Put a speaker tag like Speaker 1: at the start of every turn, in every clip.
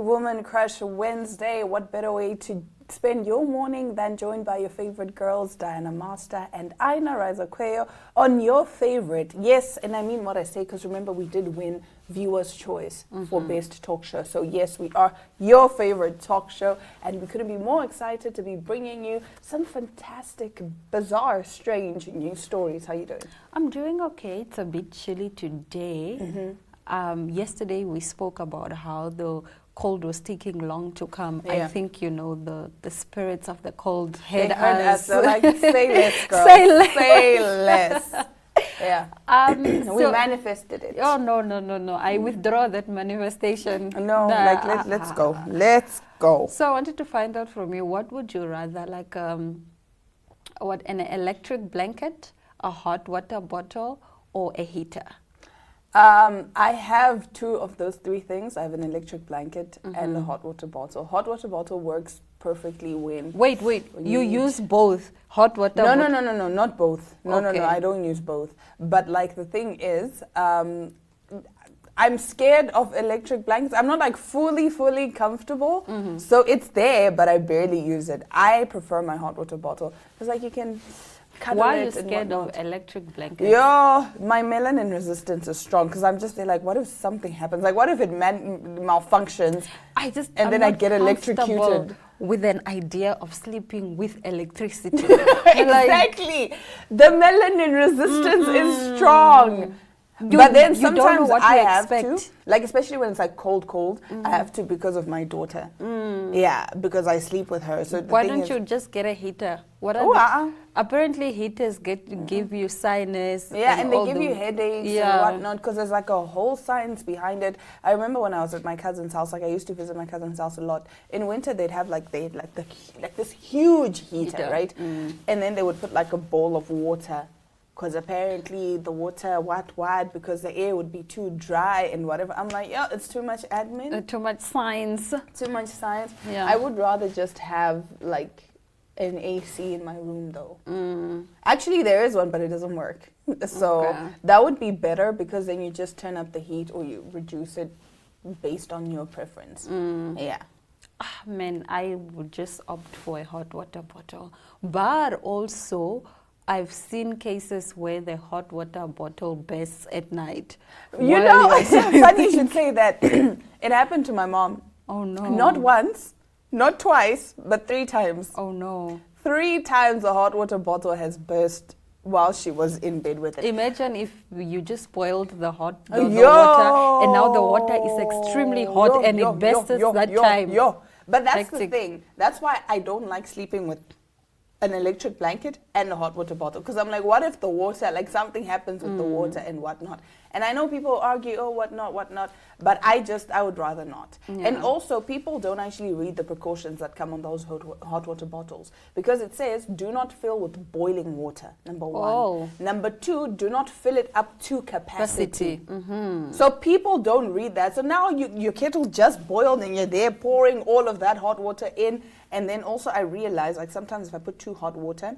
Speaker 1: Woman Crush Wednesday. What better way to spend your morning than joined by your favorite girls, Diana Master and Aina Razakweyo, on your favorite. Yes, and I mean what I say, because remember we did win Viewer's Choice for Best Talk Show. So yes, we are your favorite talk show, and we couldn't be more excited to be bringing you some fantastic, bizarre, strange news stories. How you doing?
Speaker 2: I'm doing okay. It's a bit chilly today. Yesterday we spoke about how the cold was taking long to come.
Speaker 1: Yeah.
Speaker 2: I think, you know, the spirits of the cold
Speaker 1: They
Speaker 2: had
Speaker 1: heard us.
Speaker 2: us.
Speaker 1: They're like, say less, girl.
Speaker 2: Say less.
Speaker 1: Say less. Yeah. We
Speaker 2: So-
Speaker 1: manifested it.
Speaker 2: Oh, no. I withdraw that manifestation.
Speaker 1: No,
Speaker 2: Nah,
Speaker 1: like let's go. Let's go.
Speaker 2: So I wanted to find out from you, what would you rather, like an electric blanket, a hot water bottle, or a heater?
Speaker 1: I have two of those three things. I have an electric blanket and a hot water bottle. Hot water bottle works perfectly when...
Speaker 2: Wait, you use both hot water?
Speaker 1: No, not both. No,
Speaker 2: Okay.
Speaker 1: I don't use both. But like the thing is, I'm scared of electric blankets. I'm not like fully comfortable. So it's there, but I barely use it. I prefer my hot water bottle because like you can cuddle
Speaker 2: Why are
Speaker 1: it
Speaker 2: you
Speaker 1: and
Speaker 2: scared
Speaker 1: whatnot.
Speaker 2: of electric blankets?
Speaker 1: Yeah, my melanin resistance is strong because I'm just there like, what if something happens? Like, what if it malfunctions?
Speaker 2: I'm
Speaker 1: then I
Speaker 2: not
Speaker 1: get electrocuted.
Speaker 2: comfortable with an idea of sleeping with electricity.
Speaker 1: Exactly. The melanin resistance is strong. But then
Speaker 2: you don't know
Speaker 1: sometimes
Speaker 2: what
Speaker 1: I
Speaker 2: to
Speaker 1: have
Speaker 2: expect.
Speaker 1: to, like especially when it's like cold, I have to because of my daughter. Yeah, because I sleep with her. So the
Speaker 2: Why
Speaker 1: thing
Speaker 2: don't
Speaker 1: is,
Speaker 2: you just get a heater? What
Speaker 1: Oh,
Speaker 2: are apparently heaters give you sinus.
Speaker 1: Yeah, and they
Speaker 2: all
Speaker 1: give
Speaker 2: the-
Speaker 1: you headaches
Speaker 2: Yeah.
Speaker 1: and whatnot because there's like a whole science behind it. I remember when I was at my cousin's house, like I used to visit my cousin's house a lot. In winter, they'd have like this huge heater, right? And then they would put like a bowl of water because apparently the water, because the air would be too dry and whatever. I'm like, yeah, it's too much admin,
Speaker 2: Too much science.
Speaker 1: too much science.
Speaker 2: Yeah.
Speaker 1: I would rather just have like an AC in my room though. Actually, there is one, but it doesn't work. So
Speaker 2: Okay.
Speaker 1: that would be better because then you just turn up the heat or you reduce it based on your preference. Yeah.
Speaker 2: Man, I would just opt for a hot water bottle. But also, I've seen cases where the hot water bottle bursts at night.
Speaker 1: You
Speaker 2: while
Speaker 1: know,
Speaker 2: you're
Speaker 1: it's funny you should say that. It happened to my mom.
Speaker 2: Oh no.
Speaker 1: Not once, not twice, but 3 times.
Speaker 2: Oh no.
Speaker 1: 3 times a hot water bottle has burst while she was in bed with it.
Speaker 2: Imagine if you just boiled the
Speaker 1: Yo!
Speaker 2: water, and now the water is extremely hot and it bursts that time.
Speaker 1: But that's the
Speaker 2: Hectic.
Speaker 1: thing. That's why I don't like sleeping with an electric blanket and a hot water bottle. Because I'm like, what if the water, like something happens with the water and whatnot? And I know people argue, oh, whatnot. But I would rather not.
Speaker 2: Yeah.
Speaker 1: And also, people don't actually read the precautions that come on those hot water bottles. Because it says, do not fill with boiling water, number 1.
Speaker 2: Oh.
Speaker 1: Number 2, do not fill it up to capacity.
Speaker 2: Capacity.
Speaker 1: So people don't read that. So now your kettle just boiled and you're there pouring all of that hot water in. And then also I realize, like sometimes if I put too hot water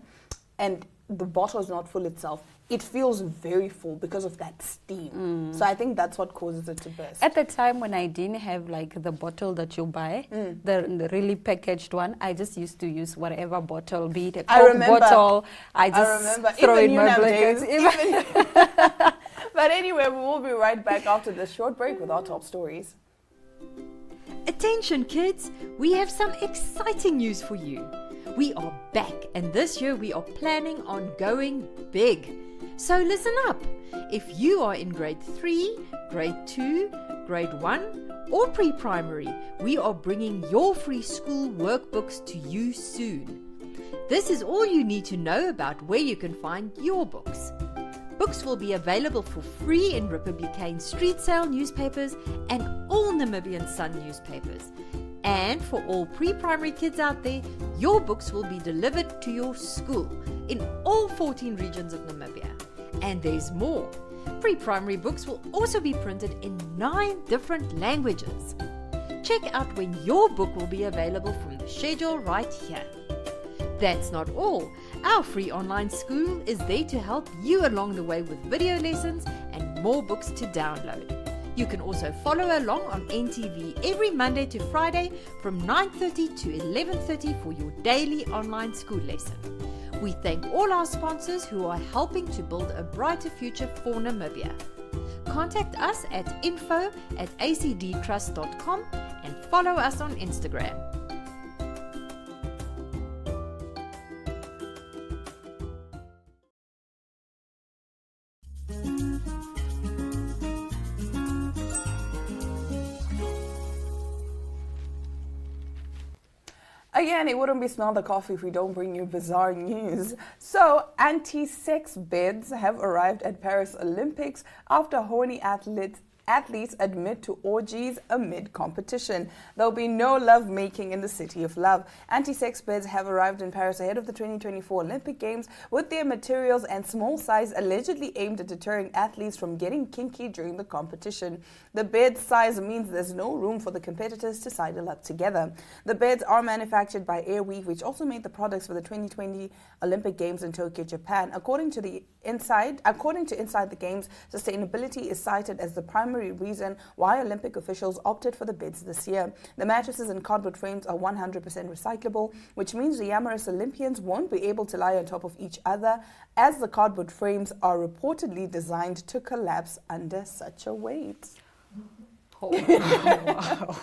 Speaker 1: and the bottle is not full itself, it feels very full because of that steam. So I think that's what causes it to burst.
Speaker 2: At the time when I didn't have like the bottle that you buy, the really packaged one, I just used to use whatever bottle, be it a
Speaker 1: I
Speaker 2: Coke
Speaker 1: remember.
Speaker 2: bottle. I just
Speaker 1: remember.
Speaker 2: throw
Speaker 1: Even
Speaker 2: in
Speaker 1: you
Speaker 2: my
Speaker 1: nowadays,
Speaker 2: blankets.
Speaker 1: But anyway, we will be right back after this short break with our top stories.
Speaker 3: Attention kids, we have some exciting news for you. We are back and this year we are planning on going big. So listen up. If you are in grade 3, grade 2, grade 1 or pre-primary, we are bringing your free school workbooks to you soon. This is all you need to know about where you can find your books. Books will be available for free in Republican Street Sale newspapers and all Namibian Sun newspapers. And for all pre-primary kids out there, your books will be delivered to your school in all 14 regions of Namibia. And there's more. Pre-primary books will also be printed in 9 different languages. Check out when your book will be available from the schedule right here. That's not all. Our free online school is there to help you along the way with video lessons and more books to download. You can also follow along on NTV every Monday to Friday from 9:30 to 11:30 for your daily online school lesson. We thank all our sponsors who are helping to build a brighter future for Namibia. Contact us at info@acdtrust.com and follow us on Instagram.
Speaker 1: Again, it wouldn't be Smell the Coffee if we don't bring you bizarre news. So, anti-sex bids have arrived at Paris Olympics after horny athletes admit to orgies amid competition. There'll be no love-making in the City of Love. Anti-sex bids have arrived in Paris ahead of the 2024 Olympic Games with their materials and small size allegedly aimed at deterring athletes from getting kinky during the competition. The bed size means there's no room for the competitors to sidle up together. The beds are manufactured by Airweave, which also made the products for the 2020 Olympic Games in Tokyo, Japan. According to Inside the Games, sustainability is cited as the primary reason why Olympic officials opted for the bids this year. The mattresses and cardboard frames are 100% recyclable, which means the amorous Olympians won't be able to lie on top of each other, as the cardboard frames are reportedly designed to collapse under such a weight.
Speaker 2: Oh, wow.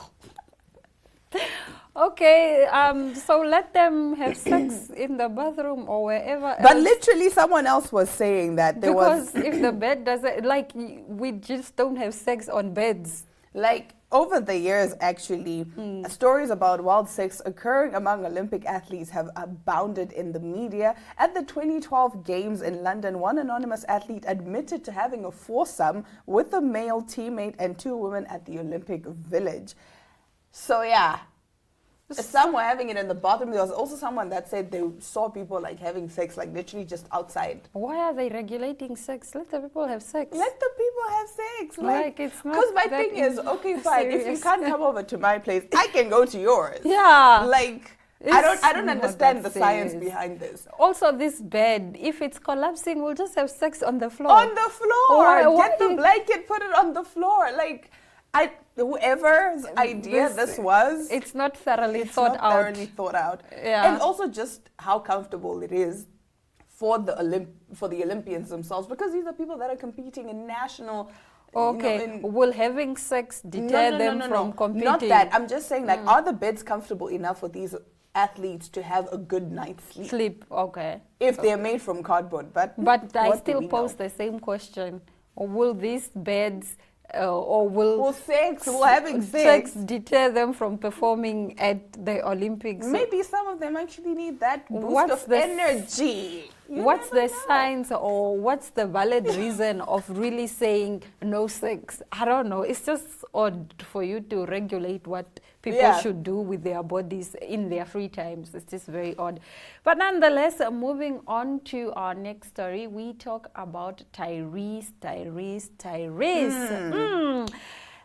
Speaker 2: Okay, so let them have sex in the bathroom or wherever else.
Speaker 1: But literally someone else was saying that there
Speaker 2: because
Speaker 1: was...
Speaker 2: if the bed doesn't, like, we just don't have sex on beds.
Speaker 1: Like, over the years, actually, stories about wild sex occurring among Olympic athletes have abounded in the media. At the 2012 Games in London, one anonymous athlete admitted to having a foursome with a male teammate and two women at the Olympic Village. So, yeah. Some were having it in the bathroom. There was also someone that said they saw people like having sex, like literally just outside.
Speaker 2: Why are they regulating sex? Let the people have sex.
Speaker 1: Let the people have sex.
Speaker 2: Like it's not.
Speaker 1: Because my
Speaker 2: that
Speaker 1: thing is, okay, fine. If you
Speaker 2: serious.
Speaker 1: can't come over to my place, I can go to yours.
Speaker 2: Yeah.
Speaker 1: Like
Speaker 2: It's
Speaker 1: I don't
Speaker 2: not
Speaker 1: understand
Speaker 2: that
Speaker 1: the science
Speaker 2: serious.
Speaker 1: behind this.
Speaker 2: Also, this bed, if it's collapsing, we'll just have sex on the floor.
Speaker 1: On the floor.
Speaker 2: Why
Speaker 1: Get the blanket, put it on the floor. Like whoever's idea this was,
Speaker 2: it's not thoroughly
Speaker 1: it's
Speaker 2: thought
Speaker 1: not
Speaker 2: out.
Speaker 1: thoroughly thought out.
Speaker 2: Yeah.
Speaker 1: And also just how comfortable it is for the Olympians themselves, because these are people that are competing in national.
Speaker 2: Okay, will having sex deter them from competing?
Speaker 1: Not that. I'm just saying, like, are the beds comfortable enough for these athletes to have a good night's sleep?
Speaker 2: Sleep, okay.
Speaker 1: If they're made from cardboard, but
Speaker 2: I
Speaker 1: what do
Speaker 2: still
Speaker 1: we
Speaker 2: pose
Speaker 1: know?
Speaker 2: the same question. Will these beds or will
Speaker 1: having
Speaker 2: sex deter them from performing at the Olympics?
Speaker 1: Maybe some of them actually need that boost
Speaker 2: What's
Speaker 1: of
Speaker 2: the
Speaker 1: energy.
Speaker 2: What's the science or what's the valid reason of really saying no sex? I don't know. It's just odd for you to regulate what people should do with their bodies in their free times. It's just very odd. But nonetheless, moving on to our next story, we talk about Tyrese.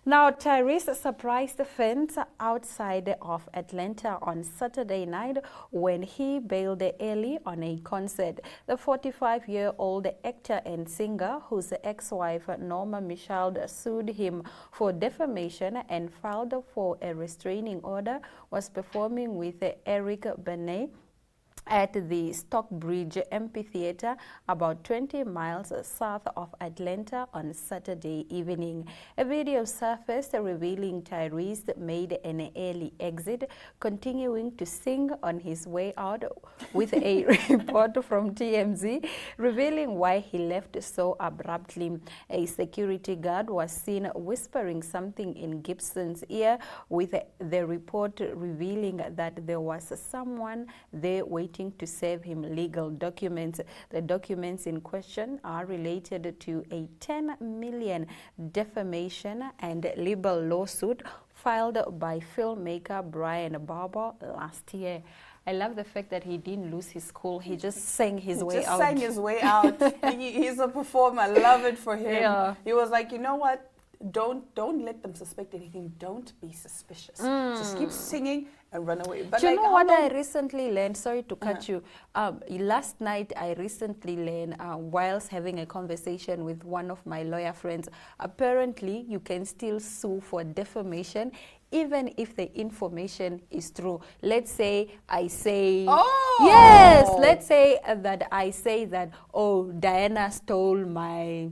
Speaker 2: Now, Tyrese surprised the fans outside of Atlanta on Saturday night when he bailed early on a concert. The 45-year-old actor and singer, whose ex-wife Norma Michaud sued him for defamation and filed for a restraining order, was performing with Eric Benet at the Stockbridge Amphitheater about 20 miles south of Atlanta on Saturday evening. A video surfaced revealing Tyrese made an early exit, continuing to sing on his way out, with a report from TMZ revealing why he left so abruptly. A security guard was seen whispering something in Gibson's ear, with the report revealing that there was someone there waiting to serve him legal documents. The documents in question are related to a $10 million defamation and libel lawsuit filed by filmmaker Brian Barber last year. I love the fact that he didn't lose his cool. He just sang his way out.
Speaker 1: He's a performer. I love it for him.
Speaker 2: Yeah.
Speaker 1: He was like, you know what? don't let them suspect anything. Don't be suspicious. Just keep singing and run away. But
Speaker 2: Do you
Speaker 1: like,
Speaker 2: know
Speaker 1: how
Speaker 2: what
Speaker 1: long-
Speaker 2: I recently learned? Sorry to cut you. Last night, I recently learned, whilst having a conversation with one of my lawyer friends, apparently you can still sue for defamation even if the information is true. Let's say I say, yes, let's say that I say that, oh, Diana stole my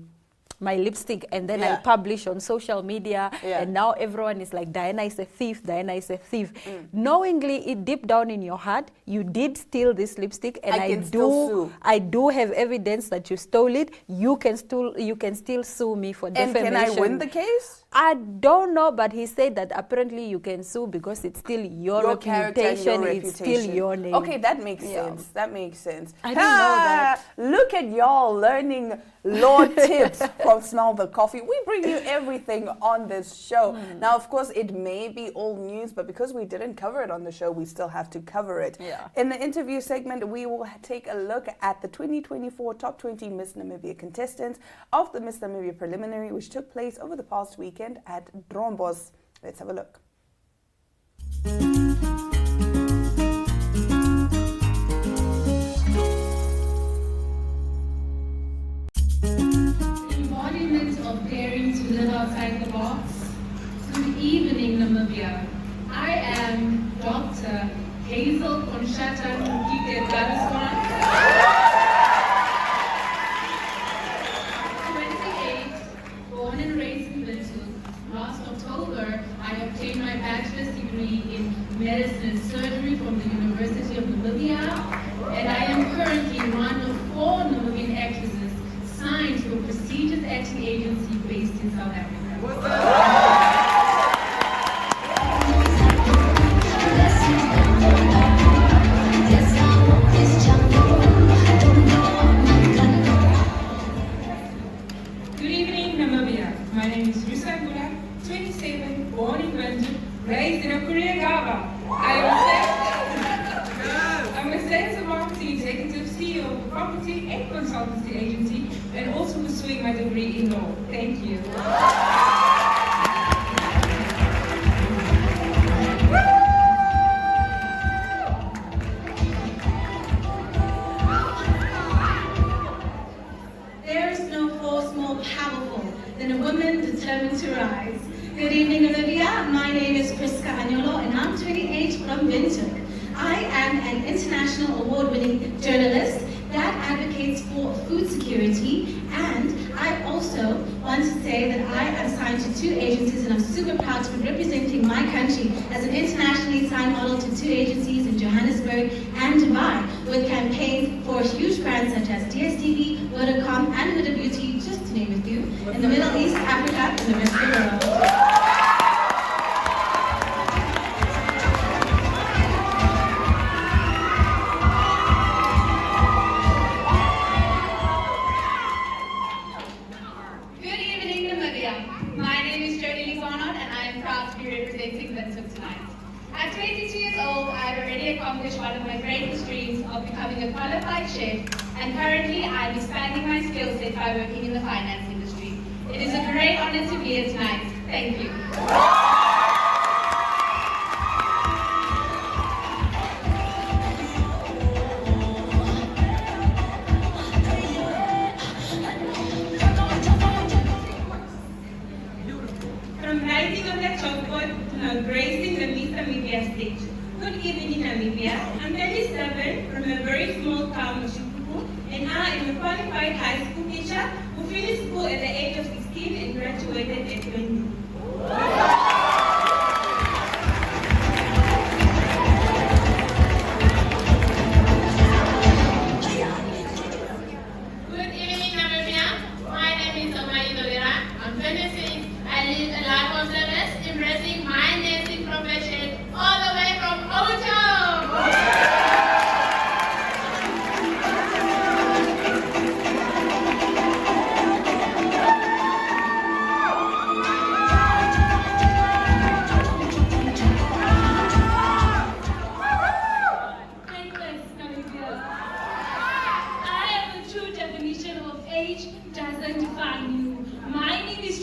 Speaker 2: lipstick, and then I publish on social media, and now everyone is like, Diana is a thief, Diana is a thief. Knowingly, deep down in your heart, you did steal this lipstick, and I do have evidence that you stole it. You can still sue me for defamation.
Speaker 1: And can I win the case?
Speaker 2: I don't know, but he said that apparently you can sue because it's still your
Speaker 1: character and
Speaker 2: reputation,
Speaker 1: your
Speaker 2: it's still your name.
Speaker 1: Okay, that makes sense. That makes sense.
Speaker 2: I didn't know that.
Speaker 1: Look at y'all learning law tips from Smell the Coffee. We bring you everything on this show. Now, of course, it may be old news, but because we didn't cover it on the show, we still have to cover it.
Speaker 2: Yeah.
Speaker 1: In the interview segment, we will take a look at the 2024 Top 20 Miss Namibia contestants of the Miss Namibia Preliminary, which took place over the past weekend at Drombos. Let's have a look.
Speaker 4: Embodiment of daring to live outside the box. Good evening, Namibia. I am Dr. Hazel Konshata Nkike Gariswan, 28, born and raised in Windhoek. Last October, I obtained my bachelor's degree in medicine and surgery from the University of Namibia, and I am currently one of 4 Namibian actresses signed to a prestigious acting agency based in South Africa. Good evening, Namibia. My name is Rusa Gula, 27, born in London, raised in a Korea Gaba. I'm a sales and marketing executive, CEO of a property and consultancy agency, and also pursuing my degree in law. Thank you. There is no force more powerful than a woman determined to rise. Good evening, Olivia. My name is Priska Agnolo, and I'm 28 from Windhoek. I am an international award-winning journalist that advocates for food security, and I also want to say that I am signed to 2 agencies, and I'm super proud to be representing my country as an internationally signed model to 2 agencies in Johannesburg and Dubai, with campaigns for huge brands such as DSTV, Vodacom, and Huda Beauty, just to name a few, in the Middle East, Africa, and the rest of the world. Good evening, Namibia. My name is Jodie Lee Barnard, and I am proud to be representing Windhoek tonight. At 22 years old, I have already accomplished one of my greatest dreams of becoming a qualified chef, and currently I am expanding my skill set by working in the finance industry. It is a great honor to be here tonight. Thank you. From rising on the chalkboard to now gracing the Miss Namibia stage. Good evening, Namibia. I'm 37 from a very small town of Shikuku, and I am a qualified high school teacher who finished school at the age of 16 and graduated at 20.
Speaker 5: Good evening, Namibia. My name is Omai Dolera. I'm 26. I live a life of service, embracing my nursing profession all the way from Ocho.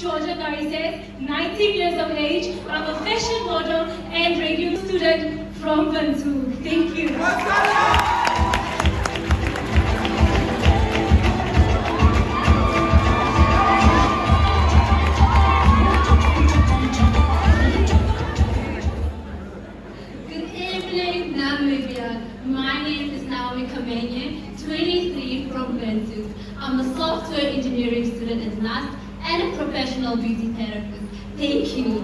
Speaker 4: Georgia Garces, 19 years of age. I'm a fashion model and radio student from Bantu. Thank you.
Speaker 6: Good evening, Namibia. My name is Naomi Kamenye, 23 from Bantu. I'm a software engineering student at NAS and a professional beauty therapist. Thank you.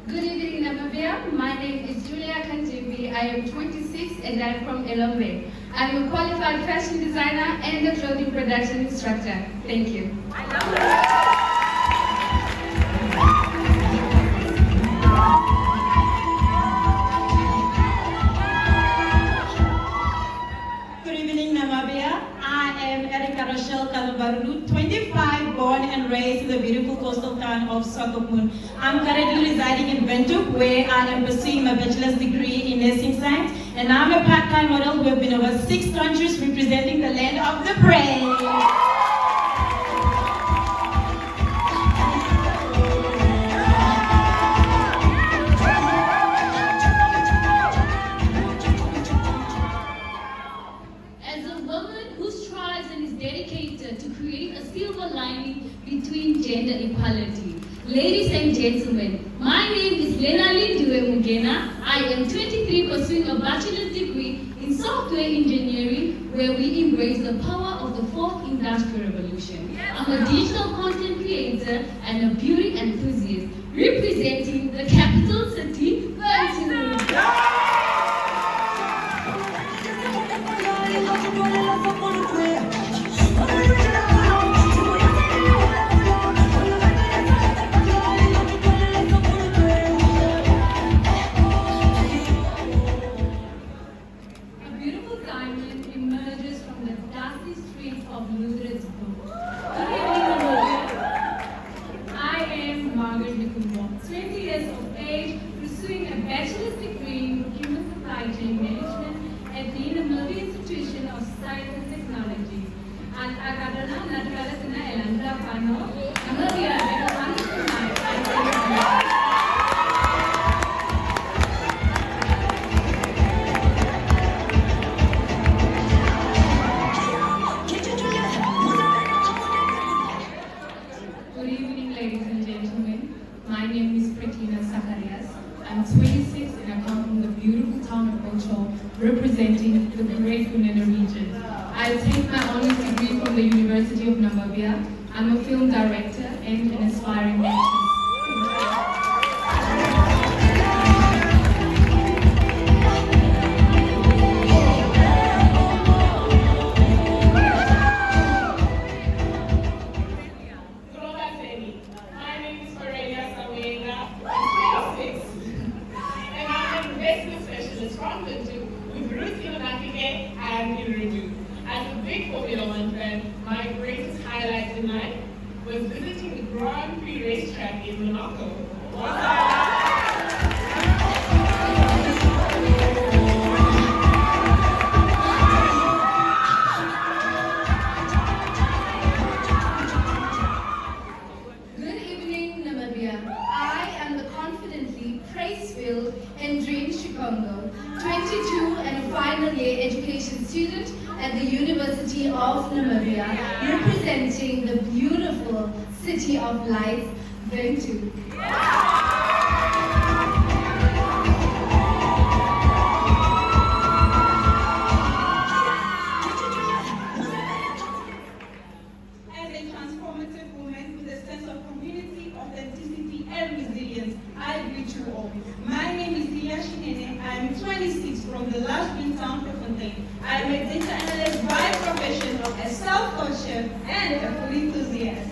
Speaker 7: Good evening, Namibia. My name is Julia Kanjimbi. I am 26 and I'm from Elombe. I'm a qualified fashion designer and a clothing production instructor. Thank you.
Speaker 4: Good evening, Namibia. I am Erika Rochelle Kalubarulu, 25, born and raised in the beautiful coastal town of Swakopmund. I'm currently residing in Windhoek, where I am pursuing my bachelor's degree in nursing science, and I'm a part-time model who have been over 6 countries representing the land of the brave.
Speaker 6: As a woman who strives and is dedicated to create a silver lining between gender equality. Ladies and gentlemen, my name is Lenali Due Mugena. I am 23, pursuing a bachelor's degree in software engineering, where we embrace the power of the 4th industrial revolution. I'm a digital content creator and a beauty enthusiast, representing the capital city, Bantu.
Speaker 7: A beautiful diamond emerges from the dusty streets of Lutheresburg. Good evening, Namibia. I am Margaret Mikumbo, 20 years of age, pursuing a bachelor's degree in human supply chain management at the Namibia Institution of Science and Technology. And Akadana Naturalasana Elandra Pano, Namibia, Good evening, ladies and gentlemen. My name is Pretina Zacharias. I'm 26 and I come from the beautiful town of Ocho, representing the Great Kunene region. I take my honors degree from the University of Namibia. I'm a film director and an aspiring actress.
Speaker 5: My name is Aurelia Sawenga, I'm 26, and I'm a business specialist from Bantu with roots in Nafike and in Rudu. As a big Formula One fan, my greatest highlight in life was visiting the Grand Prix racetrack in Monaco.
Speaker 7: Good evening, Namibia. I am the confidently praise-filled and dreamed Chikongo, 22 and a final year education student at the University of Namibia, representing the beautiful city of lights, Bantu.
Speaker 4: As a transformative woman with a sense of community, authenticity, and resilience, I greet you all. My name is Lia Shinene. I am 26 from the large green town of Fontaine. I am a data analyst by profession, a self-taught chef, and a food enthusiast.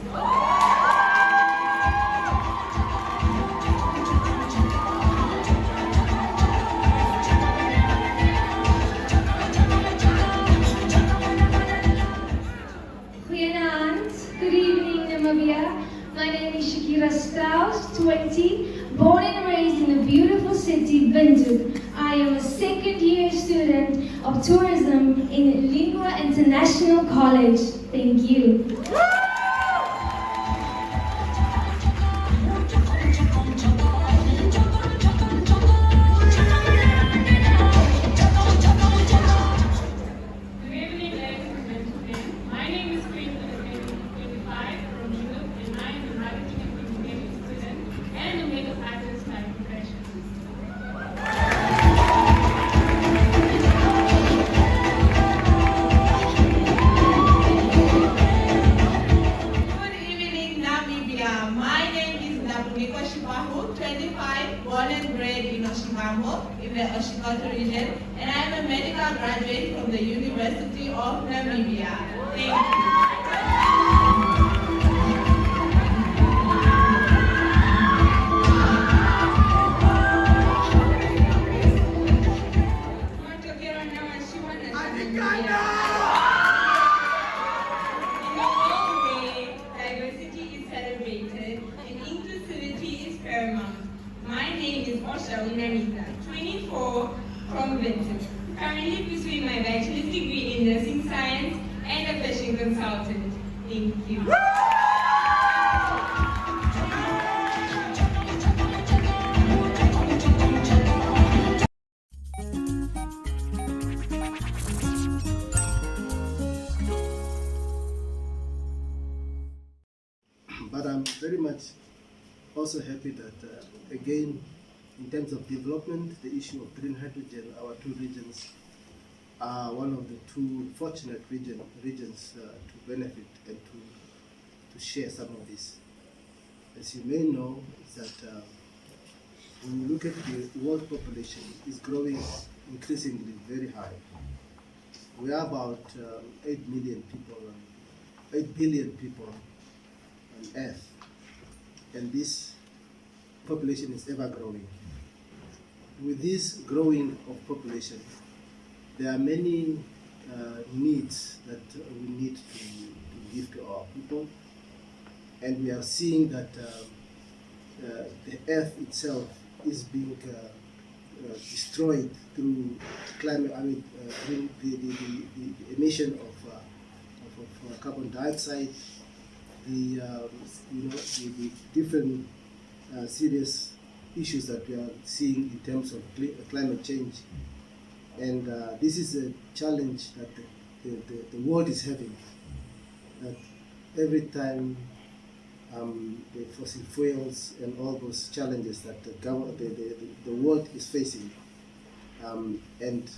Speaker 7: Goedenavond. Good evening, Namibia. My name is Shakira Strauss, 20. Born and raised in the beautiful city, Windhoek, I am a second-year student of tourism in Lingua International College. Thank you.
Speaker 5: Good evening, ladies and gentlemen. My name is Queen Elizabeth, 25, from Europe, and I am a marketing and communication student and a makeup artist by profession.
Speaker 8: Good evening, Namibia. My name is Ndabuniko Shibahu, 25, born and bred in Oshikambo, in the Oshikoto region, and I am a medical graduate from the University of Namibia. Thank you. In a world where diversity is celebrated and inclusivity is paramount, my name is Osha Winamita, 24, from Windhoek, currently pursuing my bachelor's degree in nursing science and a fashion consultant. Thank you.
Speaker 9: But I'm very much also happy that, again, in terms of development, the issue of green hydrogen, our two regions are one of the two fortunate regions to benefit and to share some of this. As you may know, is that when you look at the world population, is growing increasingly very high. We are about 8 billion people on Earth, and this population is ever growing. With this growing of population, there are many needs that we need to give to our people, and we are seeing that the Earth itself is being destroyed through climate. Through the emission of carbon dioxide, the different serious issues that we are seeing in terms of climate change, and this is a challenge that the world is having. That every time the fossil fuels and all those challenges that the world is facing, and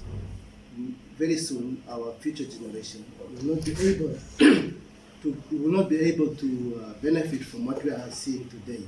Speaker 9: very soon our future generation will not be able to benefit from what we are seeing today.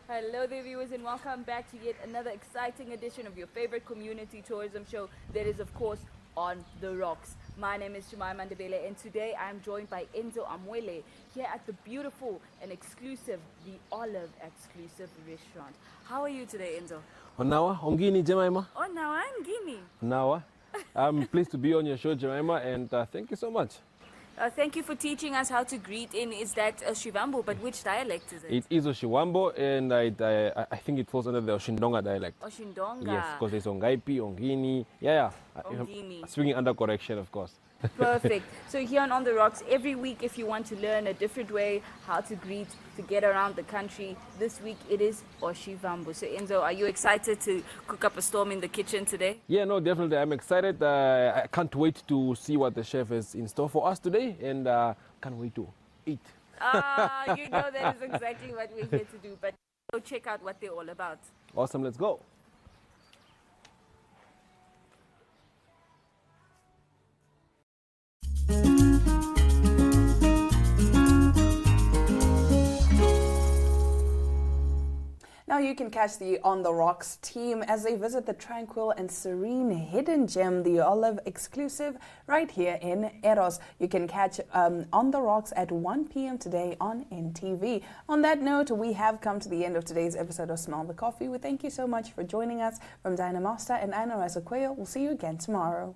Speaker 10: Hello there viewers, and welcome back to yet another exciting edition of your favorite community tourism show that is of course On the Rocks. My name is Jemima Ndebele, and today I'm joined by Enzo Amwele here at the beautiful and exclusive The Olive Exclusive Restaurant. How are you today, Enzo?
Speaker 11: Onawa, Ongini Jemima.
Speaker 10: Onawa, Ngini.
Speaker 11: Onawa. I'm pleased to be on your show, Jemima, and thank you so much.
Speaker 10: Thank you for teaching us how to greet in, is that Shivambo, but which dialect is it?
Speaker 11: It is Oshiwambo, and I think it falls under the Oshindonga dialect.
Speaker 10: Oshindonga.
Speaker 11: Yes, because there's Ongaipi, Ongini. Yeah.
Speaker 10: Ongini.
Speaker 11: Swinging under correction, of course.
Speaker 10: Perfect. So here on the Rocks, every week if you want to learn a different way how to greet, to get around the country, this week it is Oshivambo. So Enzo, are you excited to cook up a storm in the kitchen today?
Speaker 11: Yeah, no, definitely. I'm excited. I can't wait to see what the chef is in store for us today, and can't wait to eat.
Speaker 10: You know that is exactly what we're here to do. But go check out what they're all about.
Speaker 11: Awesome, let's go.
Speaker 1: Now, you can catch the On the Rocks team as they visit the tranquil and serene hidden gem, the Olive Exclusive, right here in Eros. You can catch On the Rocks at 1 p.m. today on NTV. On that note, we have come to the end of today's episode of Smell the Coffee. We thank you so much for joining us. From Diana Master and Ina Razaqueo, we'll see you again tomorrow.